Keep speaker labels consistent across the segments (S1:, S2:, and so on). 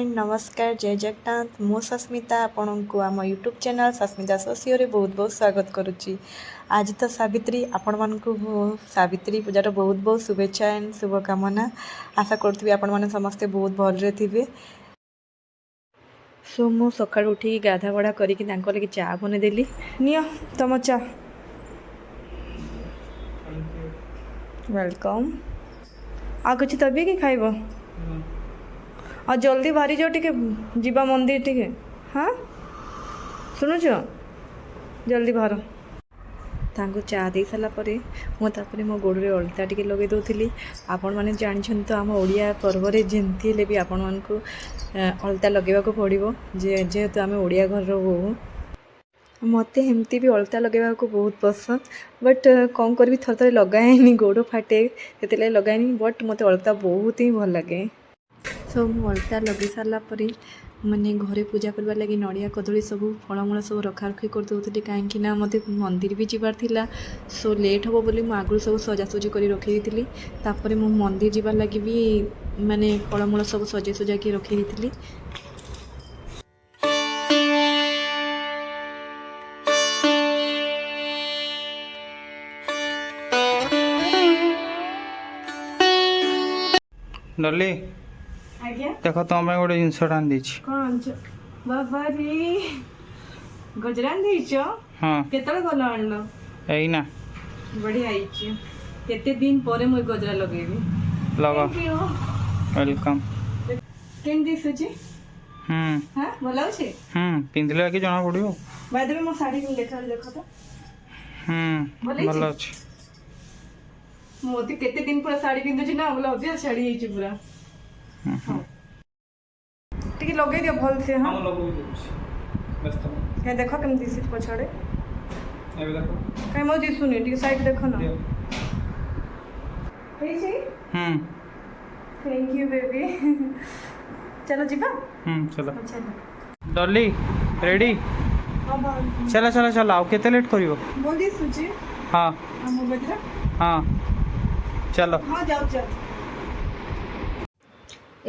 S1: Friend नमस्कार जय जगन्नाथ मु सस्मिता आपण को आम यूट्यूब चैनल सस्मिता सोसियो रे बहुत बहुत स्वागत करुच्ची। आज तो सावित्री आपण मान को सावित्री पूजार बहुत बहुत शुभेच्छा एंड शुभकामना। आशा करुँगी आपण मैंने समस्ते बहुत भलरे थे। सो मु सकाळु उठी गाधा बड़ा करके लगी चा बनईदेली नियो तुम चा। वेलकम। आ कुछ तबी कि खाइब और जल्दी बाहरी जाओ टिके जीवा मंदिर टिके। हाँ शुणुच जल्दी बाहर तांको चा दे सारा मुझे मो गोड़े अलता टिके लगे दूसरी। आपण मैंने जानते तो आम ओडिया पर्व जमती भी आपण मान को अलता लगे पड़ो जेहेतु आम ओडिया घर बोहू मत एमती भी अलता लगे को बहुत पसंद बट कौन करी थर थर लगाएनी गोड़ फाटे से लगाएनी बट मत अलता बहुत ही भल लगे। सो मु अलता लगे सारा मैंने घरे पूजा करवा लगी नड़िया कदली सब फलमूल सब रखा रखी कर दूसरी कहीं मत मंदिर भी जीवार थिला। सो लेट हम बोली आगु सब सजासजी कर रखी तापर मु मंदिर जीवार लगी भी माने फलमूल सब सजे सजा के रखी थी।
S2: डली देख तुम गोटे जिनस
S1: बाबा रे गजरा
S2: हाँ
S1: केतले गल आनलो
S2: एना
S1: बढ़िया आइछि केते दिन परे मु गजरा लगेबी
S2: लगा वेलकम
S1: केम दिसुछि। हां बोलाउ छी
S2: पिंधले कि जना पड़ियो
S1: बाद में मो साड़ी में देखो तो
S2: भल अछि
S1: मोती केते दिन पर साड़ी पिंधु छी ना बोला अभ्यास साड़ी हिची पूरा टिके लगे दियो भल से। हां
S2: लगो व्यस्त
S1: हे देखो केम दिसि पछाड़े
S2: एबे देखो
S1: काई मो दिसुनी टिके साइड देखो ना हे छी। थैंक यू बेबी चलो जीवा
S2: चलो डली रेडी चला चला चला आओ केते लेट करिवो
S1: बोल दिसुछि।
S2: हां
S1: हम बजरा
S2: हाँ चलो
S1: हाँ जाओ जाओ।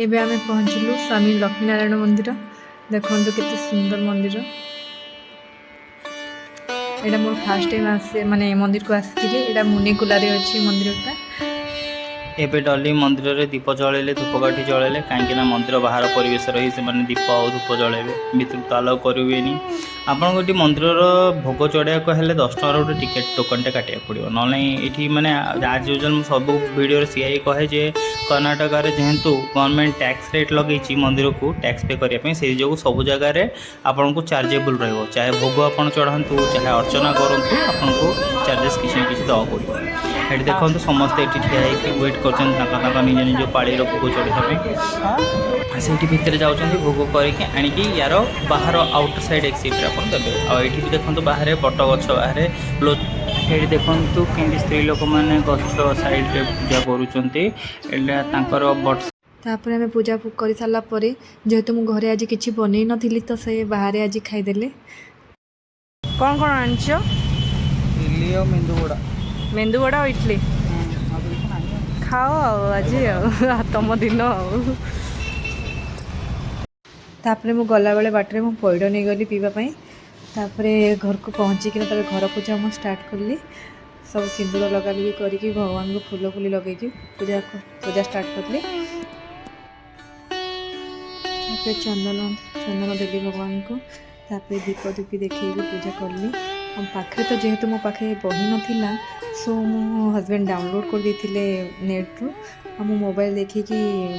S1: एबे आमे पहुँचलु स्वामी लक्ष्मीनारायण मंदिर देखो केते सुंदर मंदिर। एटा मोर फर्स्ट टाइम आसे माने मंदिर को आसी एटा मुनिकुलारे अच्छी मंदिरटा।
S2: एबे डली मंदिर रे दीप जळेले धूपकाठी जळेले कहीं मंदिर बाहर परिवेश रही से माने दीप और धूप जळेबे भीतर तो आलो करेनि। आपन गोटी मंदिर भोग चढ़ाया को हेले 10 टका गोटे टिकेट टोकनटे काटिया पड़ो ना ये मैंने आज यूजल सब वीडियो सीआई कहे जे कर्नाटक रे जेहेतु गवर्नमेंट टैक्स रेट लगे मंदिर को टैक्स पे करने से जो सब जगार आपन को चार्जेबल रहिबो चाहे भोग आपन चढ़ातु चाहे अर्चना करूँ आपन को चार्जेस किसी न किसी दवा पड़ो। ये देखो समस्ते ये ठिया वेट कर निज निज पाड़ी भोग चढ़ाई से भितर जाऊँच भोग करके आणिकी यार बाहर आउटर साइड एक्सिट आप देवे आईटी भी देखो बाहर बट गछ बाहर ये देखु कि स्त्री लोक मैंने गछ साइड पूजा कर
S1: तापर आम पूजा कर सारा जेहेतु मु घरे आज किसी बन नी तो से बाहर आज खाईदे। कौन कौन आनछ मेंदुवड़ा और इडली खाओ आज तुम दिन तापर मु गला बेले बाटरे मु पैड नहीं गली पीवाई तापर घर को पहुँचिक घर पूजा मु स्टार्ट कली सब सिंदूर लगा लगी करके भगवान को फूल फूली लगे पूजा पूजा स्टार्ट कली। चंदन चंदन देली भगवान को तापर दीप दीपी देखी पूजा कली। हम पाखे तो जेहेतु मो पाखे बही नाला सो मो हजबैंड डाउनलोड कर देथिले नेट रु मो मोबाइल देखिकी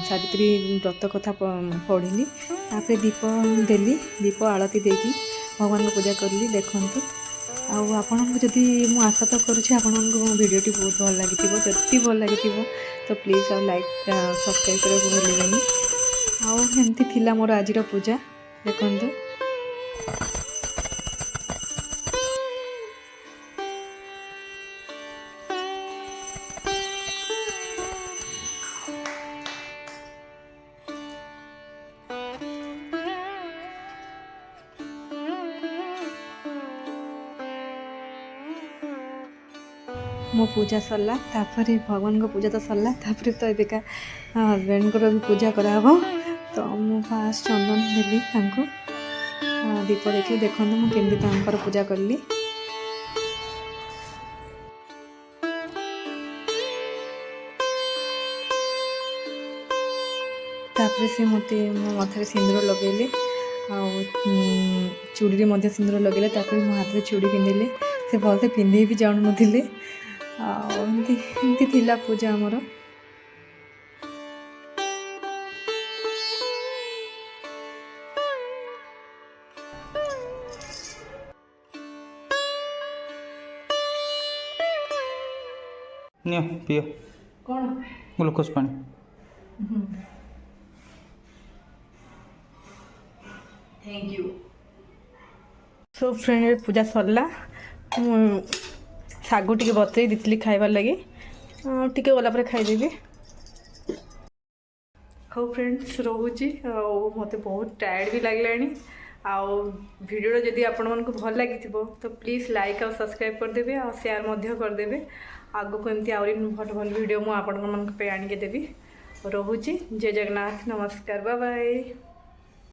S1: सावित्री व्रत कथा पढ़ी तापर दीप देली दीप आरती देकी भगवान को पूजा करी। देखंतु आपन को जदि मु आशा तो करुँच आपन को वीडियोटी बहुत भल लगी जति भल लगी तो प्लीज आ लाइक सब्सक्राइब करने भूलेनि। आमती थिला मोर आज पूजा देखंतु मो पूजा सरला तापर भगवान को पूजा तो सरला तापर तो एबिका हजबैंड को भी पूजा कराबो तो मु फास्ट चंदन देली तांको दीप देखिए देखो मुझे केमती तांकर पूजा कली। तापर से मते मो माथे सिंदूर लगेले चूड़ी में सिंदूर लगेले तापर मो हाथ में चूड़ी पिंधिले से भलसे पिंधे भी जान नथिले एमती थिला पूजा आमर।
S2: नियो पियो
S1: कौन
S2: ग्लूकोज पानी।
S1: Thank you. सो फ्रेंड पूजा सरला शागु टे बतई दी खाइबार लगे टे गलापर खाईदेवी। हाँ फ्रेंड्स रोचे मत बहुत टायर्ड भी लगलानी वीडियो जदि आपण मानक भल लगी तो प्लीज़ लाइक और सब्सक्राइब करदे और शेयर करदे। आगो को एमती आहरी भल भल वीडियो मुझे आपण मानक आनिके देवी। रोचे जय जगन्नाथ नमस्कार बाय बाय।